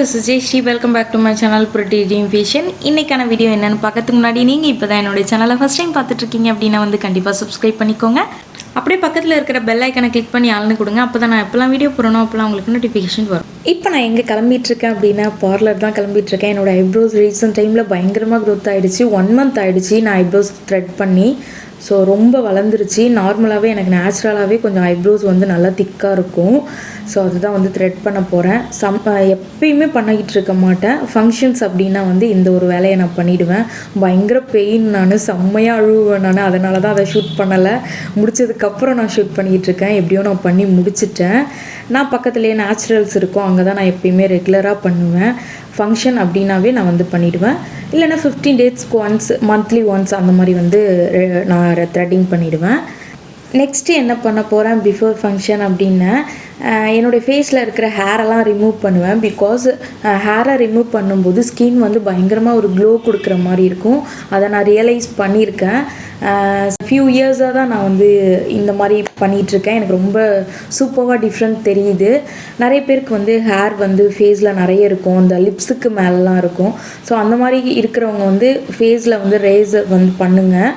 This is Jayashree. Welcome back to my channel Pretty Dream Fashion. இன்றைக்கான video என்னென்னு பார்க்கறதுக்கு முன்னாடி நீங்கள் இப்போ தான் என்னுடைய சேனலை ஃபஸ்ட் டைம் பார்த்துட்ருக்கீங்க அப்படின்னா வந்து கண்டிப்பாக சப்ஸ்கிரைப் பண்ணிக்கோங்க. அப்படியே பக்கத்தில் இருக்கிற பெல் ஐக்கனை கிளிக் பண்ணி ஆள்னு கொடுங்க. அப்போ தான் நான் எப்போலாம் வீடியோ போகிறனோ அப்போலாம் உங்களுக்கு நோட்டிஃபிகேஷன் வரும். இப்போ நான் எங்கே கிளம்பிட்டுருக்கேன் அப்படின்னா பார்லர் தான் கிளம்பிட்டுருக்கேன். என்னோடய ஐப்ரோஸ் ரீசன்ட் டைமில் பயங்கரமாக க்ரோத் ஆகிடுச்சு. 1 month ஆகிடுச்சு நான் ஐப்ரோஸ் த்ரெட் பண்ணி. ஸோ ரொம்ப வளர்ந்துருச்சு. நார்மலாகவே எனக்கு நேச்சுரலாகவே கொஞ்சம் ஐப்ரோஸ் வந்து நல்லா திக்காக இருக்கும். ஸோ அதுதான் வந்து த்ரெட் பண்ண போகிறேன். எப்பயுமே பண்ணிக்கிட்டு இருக்க மாட்டேன். ஃபங்க்ஷன்ஸ் அப்படின்னா வந்து இந்த ஒரு வேலையை நான் பண்ணிவிடுவேன். பயங்கர பெயின், நான் செம்மையாக அழுவேன். நான் அதனால தான் அதை ஷூட் பண்ணலை. முடிச்சதுக்கப்புறம் நான் ஷூட் பண்ணிக்கிட்டு இருக்கேன். எப்படியோ நான் பண்ணி முடிச்சிட்டேன். நான் பக்கத்துலேயே நேச்சுரல்ஸ் இருக்கும், அங்கே தான் நான் எப்பயுமே ரெகுலராக பண்ணுவேன். ஃபங்க்ஷன் அப்படின்னாவே நான் வந்து பண்ணிவிடுவேன். இல்லைன்னா 15 daysக்கு ஒன்ஸ், மந்த்லி ஒன்ஸ் அந்த மாதிரி வந்து நான் த்ரெட்டிங் பண்ணிவிடுவேன். நெக்ஸ்ட்டு என்ன பண்ண போகிறேன் பிஃபோர் ஃபங்க்ஷன் அப்படின்னா என்னுடைய ஃபேஸில் இருக்கிற ஹேரெல்லாம் ரிமூவ் பண்ணுவேன். பிகாஸ் ஹேரை ரிமூவ் பண்ணும்போது ஸ்கின் வந்து பயங்கரமாக ஒரு க்ளோ கொடுக்குற மாதிரி இருக்கும். அதை நான் ரியலைஸ் பண்ணியிருக்கேன். ஃபியூ இயர்ஸாக தான் நான் வந்து இந்த மாதிரி பண்ணிகிட்ருக்கேன். எனக்கு ரொம்ப சூப்பராக டிஃப்ரெண்ட் தெரியுது. நிறைய பேருக்கு வந்து ஹேர் வந்து ஃபேஸில் நிறைய இருக்கும், இந்த லிப்ஸுக்கு மேலெலாம் இருக்கும். ஸோ அந்த மாதிரி இருக்கிறவங்க வந்து ஃபேஸில் வந்து ரேசர் வந்து பண்ணுங்கள்.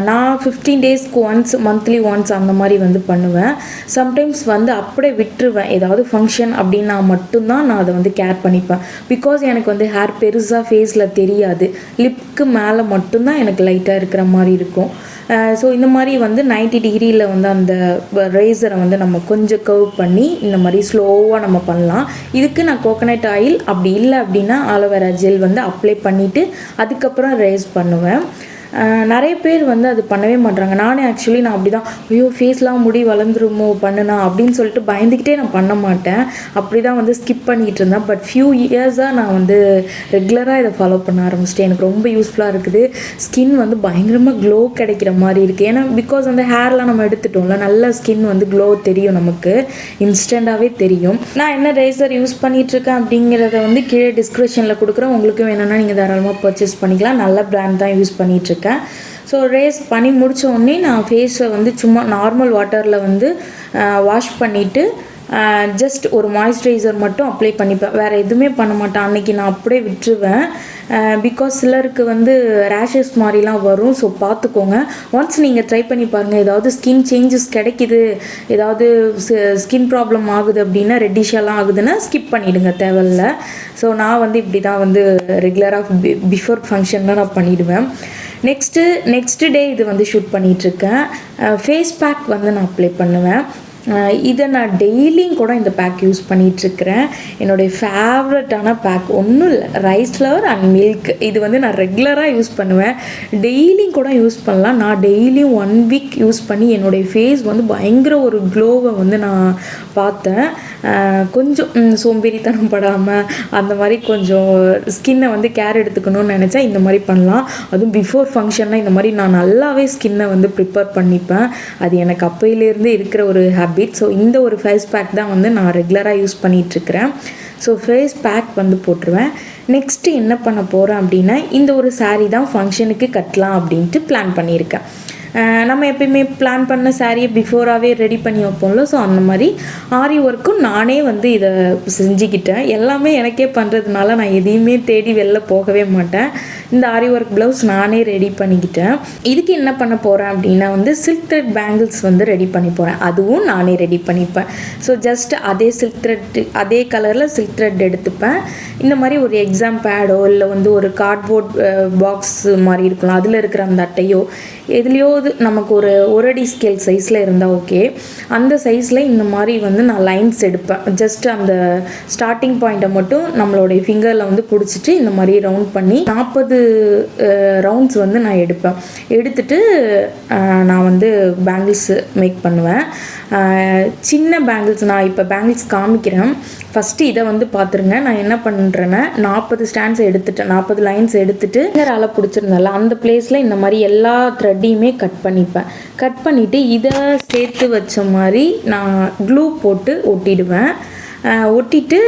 நான் 15 daysக்கு ஒன்ஸ், மந்த்லி ஒன்ஸ் அந்த மாதிரி வந்து பண்ணுவேன். சம்டைம்ஸ் வந்து அப்படியே விட்டுருவேன். ஏதாவது ஃபங்க்ஷன் அப்படின்னா மட்டும்தான் நான் அதை வந்து கேர் பண்ணிப்பேன். பிகாஸ் எனக்கு வந்து ஹேர் பெருசாக ஃபேஸில் தெரியாது. லிப்க்கு மேலே மட்டும்தான் எனக்கு லைட்டாக இருக்கிற மாதிரி இருக்கும். ஸோ இந்த மாதிரி வந்து 90 degreeல வந்து அந்த ரேசரை வந்து நம்ம கொஞ்சம் கர்வ் பண்ணி இந்த மாதிரி ஸ்லோவாக நம்ம பண்ணலாம். இதுக்கு நான் கோகனட் ஆயில், அப்படி இல்லை அப்படின்னா ஆலோவேரா ஜெல் வந்து அப்ளை பண்ணிவிட்டு அதுக்கப்புறம் ரேஸ் பண்ணுவேன். நிறைய பேர் வந்து அது பண்ணவே மாட்டாங்க. நானே ஆக்சுவலி நான் அப்படி தான், ஐயோ ஃபேஸ்லாம் முடி வளர்ந்துருமோ பண்ணுனா அப்படின்னு சொல்லிட்டு பயந்துக்கிட்டே நான் பண்ண மாட்டேன். அப்படி தான் வந்து ஸ்கிப் பண்ணிகிட்டு இருந்தேன். பட் ஃபியூ இயர்ஸாக நான் வந்து ரெகுலராக இதை ஃபாலோ பண்ண ஆரம்பிச்சிட்டேன். எனக்கு ரொம்ப யூஸ்ஃபுல்லாக இருக்குது. ஸ்கின் வந்து பயங்கரமாக க்ளோ கிடைக்கிற மாதிரி இருக்குது. ஏன்னா பிகாஸ் அந்த ஹேர்லாம் நம்ம எடுத்துட்டோம்ல, நல்ல ஸ்கின் வந்து க்ளோ தெரியும், நமக்கு இன்ஸ்டண்ட்டாகவே தெரியும். நான் என்ன ரேசர் யூஸ் பண்ணிகிட்ருக்கேன் அப்படிங்கிறத வந்து கீழே டிஸ்கிரிப்ஷனில் கொடுக்குறேன். உங்களுக்கு வேணும்னா நீங்கள் தாராளமாக பர்ச்சேஸ் பண்ணிக்கலாம். நல்ல பிராண்ட் தான் யூஸ் பண்ணிகிட்ருக்கேன். ஸோ ரேஸ் பண்ணி முடித்த உடனே நான் ஃபேஸை வந்து சும்மா நார்மல் வாட்டரில் வந்து வாஷ் பண்ணிவிட்டு ஜஸ்ட் ஒரு மாய்ஸ்சரைசர் மட்டும் அப்ளை பண்ணிப்பேன். வேறு எதுவுமே பண்ண மாட்டேன். அன்றைக்கி நான் அப்படியே விட்டுருவேன். பிகாஸ் சிலருக்கு வந்து ரேஷஸ் மாதிரிலாம் வரும். ஸோ பார்த்துக்கோங்க. ஒன்ஸ் நீங்கள் ட்ரை பண்ணி பாருங்கள். ஏதாவது ஸ்கின் சேஞ்சஸ் கிடைக்கிது, ஏதாவது ஸ்கின் ப்ராப்ளம் ஆகுது அப்படின்னா, ரெட்டிஷெல்லாம் ஆகுதுன்னா ஸ்கிப் பண்ணிவிடுங்க, தேவையில்லை. ஸோ நான் வந்து இப்படி தான் வந்து ரெகுலராக பிஃபோர் ஃபங்க்ஷனில் நான் பண்ணிவிடுவேன். நெக்ஸ்ட்டு டே இது வந்து ஷூட் பண்ணிகிட்ருக்கேன். ஃபேஸ் பேக் வந்து நான் அப்ளை பண்ணுவேன். இதை நான் டெய்லியும் கூட இந்த பேக் யூஸ் பண்ணிகிட்ருக்கிறேன். என்னுடைய ஃபேவரட்டான பேக் ஒன்றும் இல்லை, ரைஸ் ஃப்ளவர் அண்ட் மில்க். இது வந்து நான் ரெகுலராக யூஸ் பண்ணுவேன். டெய்லியும் கூட யூஸ் பண்ணலாம். நான் டெய்லியும் 1 week யூஸ் பண்ணி என்னுடைய ஃபேஸ் வந்து பயங்கர ஒரு க்ளோவை வந்து நான் பார்த்தேன். கொஞ்சம் சோம்பேறித்தனம் படாமல் அந்த மாதிரி கொஞ்சம் ஸ்கின்னை வந்து கேர் எடுத்துக்கணும்னு நினச்சா இந்த மாதிரி பண்ணலாம். அதுவும் பிஃபோர் ஃபங்க்ஷன்னா இந்த மாதிரி நான் நல்லாவே ஸ்கின்னை வந்து ப்ரிப்பேர் பண்ணிப்பேன். அது எனக்கு அப்போயிலேருந்து இருக்கிற ஒரு ஹேபிட். ஸோ இந்த ஒரு ஃபேஸ் பேக் தான் வந்து நான் ரெகுலராக யூஸ் பண்ணிகிட்ருக்கிறேன். ஸோ ஃபேஸ் பேக் வந்து போட்டுருவேன். நெக்ஸ்ட்டு என்ன பண்ண போகிறேன் அப்படின்னா, இந்த ஒரு சாரீ தான் ஃபங்க்ஷனுக்கு கட்டலாம் அப்படின்ட்டு பிளான் பண்ணியிருக்கேன். நம்ம எப்பயுமே பிளான் பண்ண சாரியை பிஃபோராகவே ரெடி பண்ணி வைப்போம்ல. ஸோ அந்த மாதிரி ஆரி ஒர்க்கும் நானே வந்து இதை செஞ்சுக்கிட்டேன். எல்லாமே எனக்கே பண்ணுறதுனால நான் எதையுமே தேடி வெளில போகவே மாட்டேன். இந்த ஆரி ஒர்க் ப்ளவுஸ் நானே ரெடி பண்ணிக்கிட்டேன். இதுக்கு என்ன பண்ண போகிறேன் அப்படின்னா வந்து சில்க் த்ரெட் பேங்கிள்ஸ் வந்து ரெடி பண்ணி போகிறேன். அதுவும் நானே ரெடி பண்ணிப்பேன். ஸோ ஜஸ்ட் அதே சில்க் த்ரெட், அதே கலரில் சில்க் த்ரெட் எடுத்துப்பேன். இந்த மாதிரி ஒரு எக்ஸாம் பேடோ இல்லை வந்து ஒரு கார்ட்போர்ட் பாக்ஸ் மாதிரி இருக்கலாம், அதில் இருக்கிற அந்த அட்டையோ எதுலேயோ நமக்கு ஒரு அடி ஸ்கேல் சைஸில் இருந்தால் ஓகே. அந்த சைஸில் இந்த மாதிரி வந்து நான் லைன்ஸ் எடுப்பேன். ஜஸ்ட் அந்த ஸ்டார்டிங் பாயிண்ட்டை மட்டும் நம்மளுடைய ஃபிங்கரில் வந்து பிடிச்சிட்டு இந்த மாதிரி ரவுண்ட் பண்ணி 40 ரவுண்ட்ஸ் வந்து நான் எடுப்பேன். எடுத்துட்டு நான் வந்து பேங்கிள்ஸ் மேக் பண்ணுவேன். சின்ன பேங்கிள்ஸ், நான் இப்போ பேங்கிள்ஸ் காமிக்கிறேன். ஃபஸ்ட்டு இதை வந்து பார்த்துருங்க. நான் என்ன பண்ணுறேன்னா 40 ஸ்டாண்ட்ஸ் எடுத்துட்டேன். 40 லைன்ஸ் எடுத்துகிட்டு ஃபிங்கரால் பிடிச்சிருந்தால அந்த பிளேஸில் இந்த மாதிரி எல்லா த்ரெட்டையுமே கட் பண்ணிப்பேன். கட் பண்ணிவிட்டு இதை சேர்த்து வச்ச மாதிரி நான் க்ளூ போட்டு ஒட்டிடுவேன். ஒட்டிட்டு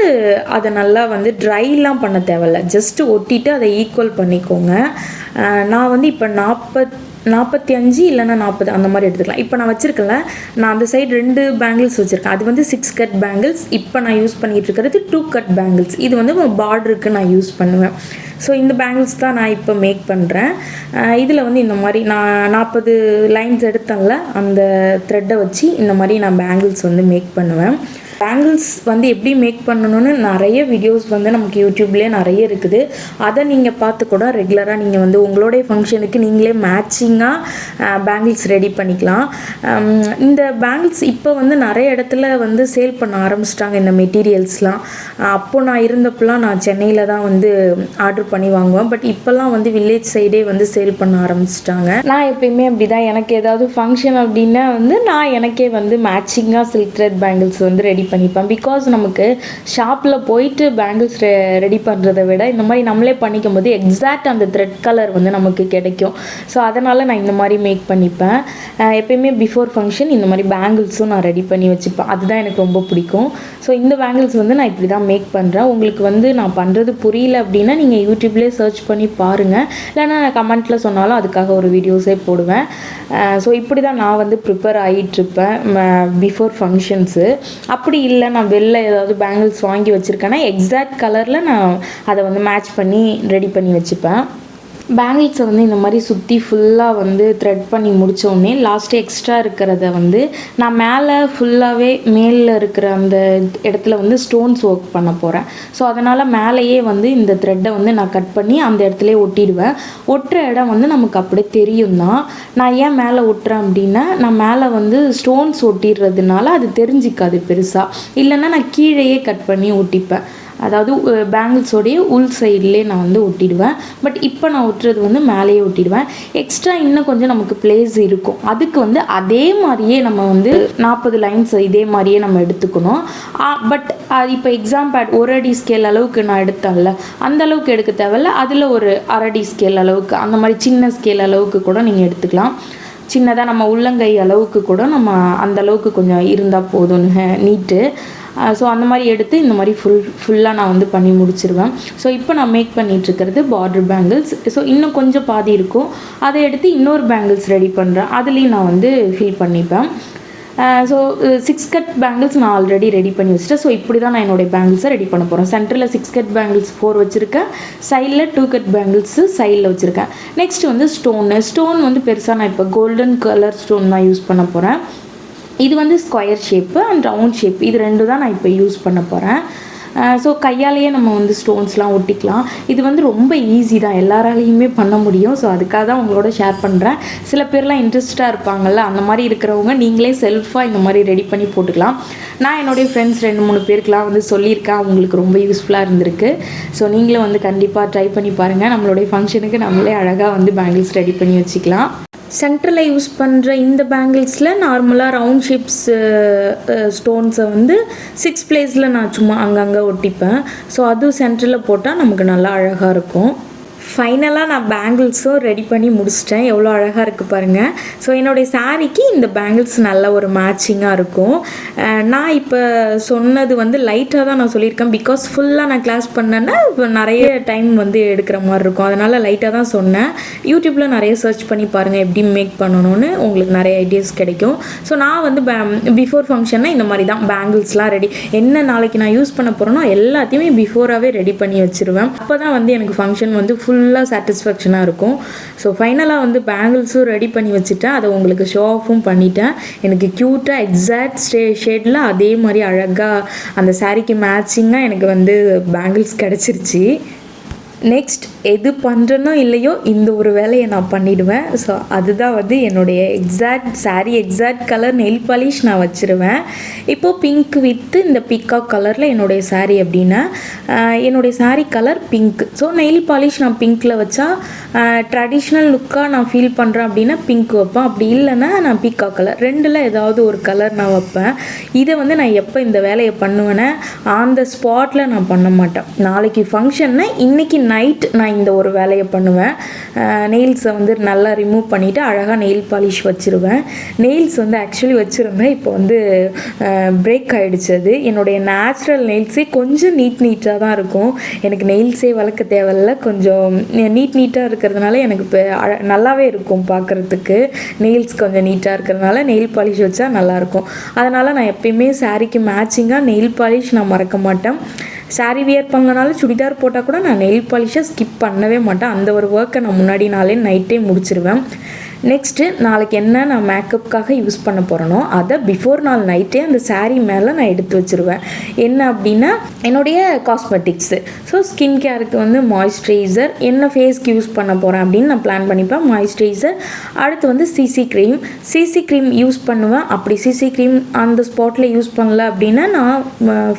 அதை நல்லா வந்து ட்ரைலாம் பண்ண தேவையில்ல, ஜஸ்ட்டு ஒட்டிட்டு அதை ஈக்குவல் பண்ணிக்கோங்க. நான் வந்து இப்போ 45 இல்லைனா 40 அந்த மாதிரி எடுத்துக்கலாம். இப்போ நான் வச்சுருக்கல, நான் அந்த சைடு 2 பேங்கிள்ஸ் வச்சுருக்கேன். அது வந்து 6 கட் பேங்கிள்ஸ். இப்போ நான் யூஸ் பண்ணிகிட்டு இருக்கிறது 2 கட் பேங்கிள்ஸ். இது வந்து பார்டருக்கு நான் யூஸ் பண்ணுவேன். ஸோ இந்த பேங்கிள்ஸ் தான் நான் இப்போ மேக் பண்ணுறேன். இதில் வந்து இந்த மாதிரி நான் 40 லைன்ஸ் எடுத்தேன்ல, அந்த த்ரெட்டை வச்சு இந்த மாதிரி நான் பேங்கிள்ஸ் வந்து மேக் பண்ணுவேன். பேங்கிள்ஸ் வந்து எப்படி மேக் பண்ணணும்னு நிறைய வீடியோஸ் வந்து நமக்கு யூடியூப்லேயே நிறைய இருக்குது. அதை நீங்கள் பார்த்து கூட ரெகுலராக நீங்கள் வந்து உங்களுடைய ஃபங்க்ஷனுக்கு நீங்களே மேட்சிங்காக பேங்கிள்ஸ் ரெடி பண்ணிக்கலாம். இந்த பேங்கிள்ஸ் இப்போ வந்து நிறைய இடத்துல வந்து சேல் பண்ண ஆரம்பிச்சிட்டாங்க இந்த மெட்டீரியல்ஸ்லாம். அப்போது நான் இருந்தப்போலாம் நான் சென்னையில் தான் வந்து ஆர்டர் பண்ணி வாங்குவேன். பட் இப்போல்லாம் வந்து வில்லேஜ் சைடே வந்து சேல் பண்ண ஆரம்பிச்சிட்டாங்க. நான் எப்பயுமே அப்படி தான், எனக்கு ஏதாவது ஃபங்க்ஷன் அப்படின்னா வந்து நான் எனக்கே வந்து மேட்சிங்காக சில்க் த்ரெட் பேங்கிள்ஸ் வந்து ரெடி பண்ணிப்பேன். பிகாஸ் நமக்கு ஷாப்பில் போயிட்டு பேங்கிள்ஸ் ரெடி பண்ணுறதை விட இந்த மாதிரி நம்மளே பண்ணிக்கும் போது எக்ஸாக்ட் அந்த த்ரெட் கலர் வந்து நமக்கு கிடைக்கும். ஸோ அதனால் நான் இந்த மாதிரி மேக் பண்ணிப்பேன். எப்பயுமே பிஃபோர் ஃபங்க்ஷன் இந்த மாதிரி பேங்கிள்ஸும் நான் ரெடி பண்ணி வச்சுப்பேன். அதுதான் எனக்கு ரொம்ப பிடிக்கும். ஸோ இந்த பேங்கிள்ஸ் வந்து நான் இப்படி தான் மேக் பண்ணுறேன். உங்களுக்கு வந்து நான் பண்ணுறது புரியல அப்படின்னா நீங்கள் யூடியூப்லேயே சர்ச் பண்ணி பாருங்கள், இல்லைனா நான் கமெண்ட்டில் சொன்னாலும் அதுக்காக ஒரு வீடியோஸே போடுவேன். ஸோ இப்படி தான் நான் வந்து ப்ரிப்பேர் ஆகிட்டுருப்பேன் பிஃபோர் ஃபங்க்ஷன்ஸு. அப்படி இல்லை நான் வெளில ஏதாவது பேங்கிள்ஸ் வாங்கி வச்சுருக்கேன்னா எக்ஸாக்ட் கலரில் நான் அதை வந்து மேட்ச் பண்ணி ரெடி பண்ணி வச்சுப்பேன். பேங்கிள்ஸை வந்து இந்த மாதிரி சுற்றி ஃபுல்லாக வந்து த்ரெட் பண்ணி முடித்தோடனே லாஸ்ட்டு எக்ஸ்ட்ரா இருக்கிறத வந்து நான் மேலே ஃபுல்லாகவே மேலில் இருக்கிற அந்த இடத்துல வந்து ஸ்டோன்ஸ் ஒர்க் பண்ண போகிறேன். ஸோ அதனால் மேலேயே வந்து இந்த த்ரெட்டை வந்து நான் கட் பண்ணி அந்த இடத்துலையே ஒட்டிடுவேன். ஒட்டுற இடம் வந்து நமக்கு அப்படியே தெரியும் தான். நான் ஏன் மேலே ஒட்டுறேன் அப்படின்னா, நான் மேலே வந்து ஸ்டோன்ஸ் ஒட்டிடுறதுனால அது தெரிஞ்சிக்காது பெருசாக. இல்லைன்னா நான் கீழேயே கட் பண்ணி ஒட்டிப்பேன். அதாவது பேங்கிள்ஸோடைய உள் சைட்லேயே நான் வந்து ஒட்டிடுவேன். பட் இப்போ நான் ஒட்டுறது வந்து மேலேயே ஒட்டிடுவேன். எக்ஸ்ட்ரா இன்னும் கொஞ்சம் நமக்கு பிளேஸ் இருக்கும். அதுக்கு வந்து அதே மாதிரியே நம்ம வந்து 40 லைன்ஸ் இதே மாதிரியே நம்ம எடுத்துக்கணும். பட் இப்போ எக்ஸாம் பேட் 1 அடி ஸ்கேல் அளவுக்கு நான் எடுத்தேன்ல, அந்த அளவுக்கு எடுக்க தேவையில்ல. அதில் ஒரு 1/2 அடி ஸ்கேல் அளவுக்கு, அந்த மாதிரி சின்ன ஸ்கேல் அளவுக்கு கூட நீங்கள் எடுத்துக்கலாம். சின்னதாக நம்ம உள்ளங்கை அளவுக்கு கூட நம்ம அந்த அளவுக்கு கொஞ்சம் இருந்தால் போதும் நீட்டு. ஸோ அந்த மாதிரி எடுத்து இந்த மாதிரி ஃபுல்லாக நான் வந்து பண்ணி முடிச்சிருவேன். ஸோ இப்போ நான் மேக் பண்ணிகிட்ருக்கிறது பார்டர் பேங்கிள்ஸ். ஸோ இன்னும் கொஞ்சம் பாதி இருக்கும், அதை எடுத்து இன்னொரு பேங்கிள்ஸ் ரெடி பண்ணுறேன். அதுலேயும் நான் வந்து ஃபில் பண்ணிப்பேன். ஸோ 6 கட் பேங்கிள்ஸ் நான் ஆல்ரெடி ரெடி பண்ணி வச்சுட்டேன். ஸோ இப்படி தான் நான் என்னுடைய பேங்கிள்ஸை ரெடி பண்ண போகிறேன். சென்டரில் 6 கட் பேங்கிள்ஸ் 4 வச்சுருக்கேன். சைடில் 2 கட் பேங்கிள்ஸு சைடில் வச்சுருக்கேன். நெக்ஸ்ட் வந்து ஸ்டோன் வந்து பெருசாக நான் இப்போ கோல்டன் கலர் ஸ்டோன் தான் யூஸ் பண்ண போகிறேன். இது வந்து square shape and round shape, இது 2 தான் நான் இப்போ யூஸ் பண்ண போகிறேன். ஸோ கையாலேயே நம்ம வந்து ஸ்டோன்ஸ்லாம் ஒட்டிக்கலாம். இது வந்து ரொம்ப ஈஸி தான், எல்லாராலையுமே பண்ண முடியும். ஸோ அதுக்காக தான் உங்களோட ஷேர் பண்ணுறேன். சில பேர்லாம் இன்ட்ரெஸ்ட்டாக இருப்பாங்கள்ல, அந்த மாதிரி இருக்கிறவங்க நீங்களே செல்ஃபாக இந்த மாதிரி ரெடி பண்ணி போட்டுக்கலாம். நான் என்னுடைய ஃப்ரெண்ட்ஸ் 2-3 பேருக்குலாம் வந்து சொல்லியிருக்கேன், அவங்களுக்கு ரொம்ப யூஸ்ஃபுல்லாக இருந்திருக்கு. ஸோ நீங்களும் வந்து கண்டிப்பாக ட்ரை பண்ணி பாருங்கள். நம்மளுடைய ஃபங்க்ஷனுக்கு நம்மளே அழகாக வந்து பேங்கிள்ஸ் ரெடி பண்ணி வச்சுக்கலாம். சென்டரில் யூஸ் பண்ணுற இந்த பேங்கிள்ஸில் நார்மலாக ரவுண்ட் ஷேப்ஸ் ஸ்டோன்ஸை வந்து 6 பிளேஸில் நான் சும்மா அங்கங்கே ஒட்டிப்பேன். ஸோ அதுவும் சென்டரில் போட்டால் நமக்கு நல்லா அழகாக இருக்கும். ஃபைனலாக நான் பேங்கிள்ஸும் ரெடி பண்ணி முடிச்சிட்டேன். எவ்வளோ அழகாக இருக்குது பாருங்கள். ஸோ என்னுடைய சாரீக்கு இந்த பேங்கிள்ஸ் நல்ல ஒரு மேட்சிங்காக இருக்கும். நான் இப்போ சொன்னது வந்து லைட்டாக தான் நான் சொல்லியிருக்கேன். பிகாஸ் ஃபுல்லாக நான் கிளாஸ் பண்ணேன்னா நிறைய டைம் வந்து எடுக்கிற மாதிரி இருக்கும். அதனால் லைட்டாக தான் சொன்னேன். யூடியூப்பில் நிறைய சர்ச் பண்ணி பாருங்கள் எப்படி மேக் பண்ணணும்னு, உங்களுக்கு நிறைய ஐடியாஸ் கிடைக்கும். ஸோ நான் வந்து பிஃபோர் ஃபங்க்ஷன்னா இந்த மாதிரி தான் பேங்கிள்ஸ்லாம் ரெடி, என்ன நாளைக்கு நான் யூஸ் பண்ண போகிறேனோ எல்லாத்தையுமே பிஃபோராகவே ரெடி பண்ணி வச்சுருவேன். அப்போ தான் வந்து எனக்கு ஃபங்க்ஷன் வந்து ஃபுல்லாக சாட்டிஸ்ஃபேக்ஷனாக இருக்கும். ஸோ ஃபைனலாக வந்து பேங்கிள்ஸும் ரெடி பண்ணி வச்சுட்டேன். அதை உங்களுக்கு ஷோ ஆஃபும் பண்ணிட்டேன். எனக்கு க்யூட்டாக எக்ஸாக்ட் ஷேடில் அதே மாதிரி அழகாக அந்த சாரீக்கு மேட்சிங்காக எனக்கு வந்து பேங்கிள்ஸ் கிடச்சிருச்சு. நெக்ஸ்ட் எது பண்ணுறனோ இல்லையோ இந்த ஒரு வேலையை நான் பண்ணிவிடுவேன். ஸோ அதுதான் வந்து என்னுடைய எக்ஸாக்ட் கலர் நெயில் பாலிஷ் நான் வச்சுருவேன். இப்போது பிங்க் வித்து இந்த பிக்காக் கலரில் என்னுடைய சாரீ அப்படின்னா என்னுடைய sari colour pink. So nail polish நான் பிங்க்கில் வச்சா ட்ரெடிஷ்னல் லுக்காக நான் ஃபீல் பண்ணுறேன் அப்படின்னா பிங்க் வைப்பேன். அப்படி இல்லைன்னா நான் பிக்காக் கலர், 2ல் ஏதாவது ஒரு கலர் நான் வைப்பேன். இதை வந்து நான் எப்போ இந்த வேலையை பண்ணுவேன்னா ஆன் த ஸ்பாட்டில் நான் பண்ண மாட்டேன். நாளைக்கு ஃபங்க்ஷன்னா இன்றைக்கி நைட் நான் இந்த ஒரு வேலையை பண்ணுவேன். நெயில்ஸை வந்து நல்லா ரிமூவ் பண்ணிவிட்டு அழகாக நெயில் பாலிஷ் வச்சுருவேன். நெயில்ஸ் வந்து ஆக்சுவலி வச்சுருந்தேன், இப்போ வந்து பிரேக் ஆகிடுச்சு. அது என்னுடைய நேச்சுரல் நெயில்ஸே கொஞ்சம் நீட்டாக தான் இருக்கும். எனக்கு நெயில்ஸே வளர்க்க தேவையில்ல, கொஞ்சம் நீட்டாக இருக்கிறதுனால எனக்கு இப்போ நல்லாவே இருக்கும் பார்க்குறதுக்கு. நெயில்ஸ் கொஞ்சம் நீட்டாக இருக்கிறதுனால நெயில் பாலிஷ் வச்சா நல்லாயிருக்கும். அதனால் நான் எப்பயுமே சாரீக்கு மேட்சிங்காக நெயில் பாலிஷ் நான் மறக்க மாட்டேன். சாரீ வியர் பண்ணனாலும் சுடிதார் போட்டால் கூட நான் நெயில் பாலிஷை ஸ்கிப் பண்ணவே மாட்டேன். அந்த ஒரு ஒர்க்கை நான் முன்னாடி நாளே நைட்டே முடிச்சிருவேன். நெக்ஸ்ட்டு நாளைக்கு என்ன நான் மேக்கப்புக்காக யூஸ் பண்ண போகிறேனோ அதை பிஃபோர் நாள் நைட்டே அந்த சாரீ மேலே நான் எடுத்து வச்சுருவேன். என்ன அப்படின்னா என்னுடைய காஸ்மெட்டிக்ஸு. ஸோ ஸ்கின் கேருக்கு வந்து மாய்ஸ்சரைசர், என்ன ஃபேஸ்க்கு யூஸ் பண்ண போகிறேன் அப்படின்னு நான் பிளான் பண்ணிப்பேன். மாய்ஸ்சரைசர், அடுத்து வந்து சிசி க்ரீம் யூஸ் பண்ணுவேன். அப்படி சிசி க்ரீம் அந்த ஸ்பாட்டில் யூஸ் பண்ணல அப்படின்னா நான்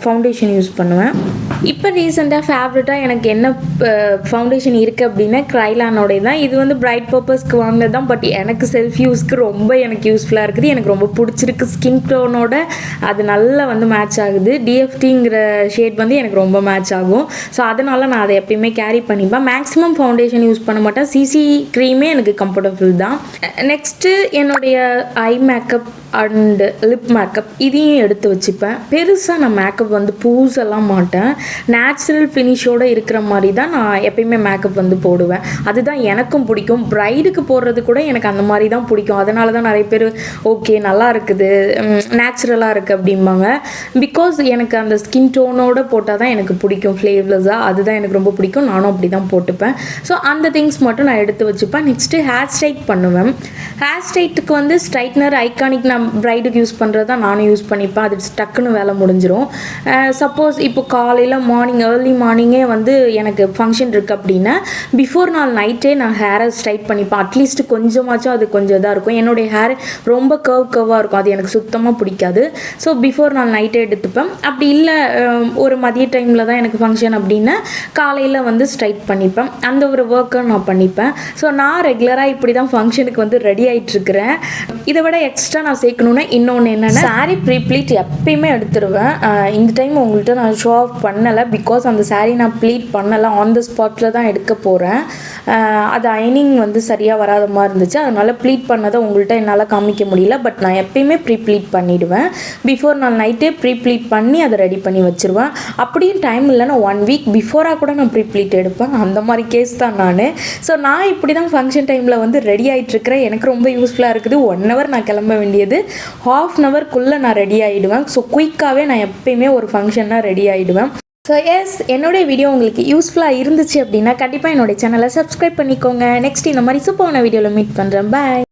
ஃபவுண்டேஷன் யூஸ் பண்ணுவேன். இப்போ ரீசெண்டாக ஃபேவரட்டாக எனக்கு என்ன ஃபவுண்டேஷன் இருக்குது அப்படின்னா க்ரைலானோடைய தான். இது வந்து பிரைட் பர்பஸ்க்கு வாங்கினது தான், பட் எனக்கு செல்ஃப் யூஸ்க்கு ரொம்ப எனக்கு யூஸ்ஃபுல்லாக இருக்குது. எனக்கு ரொம்ப பிடிச்சிருக்கு. ஸ்கின் டோனோட அது நல்லா வந்து மேட்ச் ஆகுது. டிஎஃப்டிங்கிற ஷேட் வந்து எனக்கு ரொம்ப மேட்ச் ஆகும். ஸோ அதனால் நான் அதை எப்பயுமே கேரி பண்ணிப்பேன். மேக்ஸிமம் ஃபவுண்டேஷன் யூஸ் பண்ண மாட்டேன். சிசி க்ரீமே எனக்கு கம்ஃபர்டபுள் தான். நெக்ஸ்ட்டு என்னுடைய eye makeup and lip makeup இதையும் எடுத்து வச்சுப்பேன். பெருசாக நான் மேக்கப் வந்து பூசெல்லாம் மாட்டேன். நேச்சுரல் ஃபினிஷோடு இருக்கிற மாதிரி தான் நான் எப்பயுமே மேக்கப் வந்து போடுவேன். அதுதான் எனக்கும் பிடிக்கும். ப்ரைடுக்கு போடுறது கூட எனக்கு அந்த மாதிரி தான் பிடிக்கும். அதனால தான் நிறைய பேர் ஓகே நல்லா இருக்குது, நேச்சுரலாக இருக்குது அப்படிம்பாங்க. பிகாஸ் எனக்கு அந்த ஸ்கின் டோனோடு போட்டால் தான் எனக்கு பிடிக்கும், ஃப்ளேவர்ஸாக. அதுதான் எனக்கு ரொம்ப பிடிக்கும். நானும் அப்படி தான் போட்டுப்பேன். ஸோ அந்த திங்ஸ் மட்டும் நான் எடுத்து வச்சுப்பேன். நெக்ஸ்ட்டு ஹேர் ஸ்ட்ரைட் பண்ணுவேன். ஹேர் ஸ்ட்ரைட்டுக்கு வந்து ஸ்ட்ரைட்னர் ஐகானிக் நான் ப்ரைடுக்கு யூஸ் பண்ணுறது தான் நானும் யூஸ் பண்ணிப்பேன். அது டக்குன்னு வேலை முடிஞ்சிடும். சப்போஸ் இப்போ காலையில் ஏர்லி மார்னிங்கே வந்து எனக்கு ஃபங்க்ஷன் இருக்குது அப்படின்னா பிஃபோர் நாள் நைட்டே நான் ஹேரை ஸ்ட்ரைட் பண்ணிப்பேன். அட்லீஸ்ட் கொஞ்சமாச்சும் அது கொஞ்சம் இதாக இருக்கும். என்னுடைய ஹேர் ரொம்ப கர்வாக இருக்கும், அது எனக்கு சுத்தமாக பிடிக்காது. ஸோ பிஃபோர் நாள் நைட்டே எடுத்துப்பேன். அப்படி இல்லை ஒரு மதிய டைமில் தான் எனக்கு ஃபங்க்ஷன் அப்படின்னா காலையில் வந்து ஸ்ட்ரைட் பண்ணிப்பேன். அந்த ஒரு ஒர்க்கை நான் பண்ணிப்பேன். ஸோ நான் ரெகுலராக இப்படி தான் ஃபங்க்ஷனுக்கு வந்து ரெடி ஆகிட்டுருக்கிறேன். இதை விட எக்ஸ்ட்ரா நான் சேர்க்கணுன்னா இன்னொன்று என்னென்னா சாரீ ப்ளீட் எப்பயுமே எடுத்துருவேன். இந்த டைம் உங்கள்கிட்ட நான் ஷோ ஆஃப் பண்ணலை, பிகாஸ் அந்த சாரீ நான் ப்ளீட் பண்ணலை, ஆன் த ஸ்பாட்டில் தான் எடுக்க போகிறேன். அது அயனிங் வந்து சரியாக வராத மாதிரி இருந்துச்சு, அதனால் ப்ளீட் பண்ணதை உங்கள்கிட்ட என்னால் காமிக்க முடியல. பட் நான் எப்பயுமே ப்ளீட் பண்ணிவிடுவேன். பிஃபோர் நான் நைட்டே ப்ளீட் பண்ணி அதை ரெடி பண்ணி வச்சுருவேன். அப்படியும் டைம் இல்லைன்னா 1 வீக் பிஃபோராக கூட நான் ப்ளீட் எடுப்பேன். அந்த மாதிரி கேஸ் தான் நான். ஸோ நான் இப்படி தான் ஃபங்க்ஷன் டைமில் வந்து ரெடி ஆகிட்டுருக்கிறேன். எனக்கு ரொம்ப யூஸ்ஃபுல்லாக இருக்குது. 1 hour நான் கிளம்ப வேண்டியது 1/2 hourக்குள்ளே நான் ரெடி ஆகிடுவேன். ஸோ குயிக்காகவே நான் எப்பயுமே ஒரு ஃபங்க்ஷன்னா ரெடி ஆகிடுவேன். ஸோ என்னுடைய வீடியோ உங்களுக்கு யூஸ்ஃபுல்லாக இருந்துச்சு அப்படின்னா கண்டிப்பாக என்னுடைய சேனலை சப்ஸ்கிரைப் பண்ணிக்கோங்க. நெக்ஸ்ட் இந்த மாதிரி சூப்பரான வீடியோவில் மீட் பண்ணுறேன். பாய்.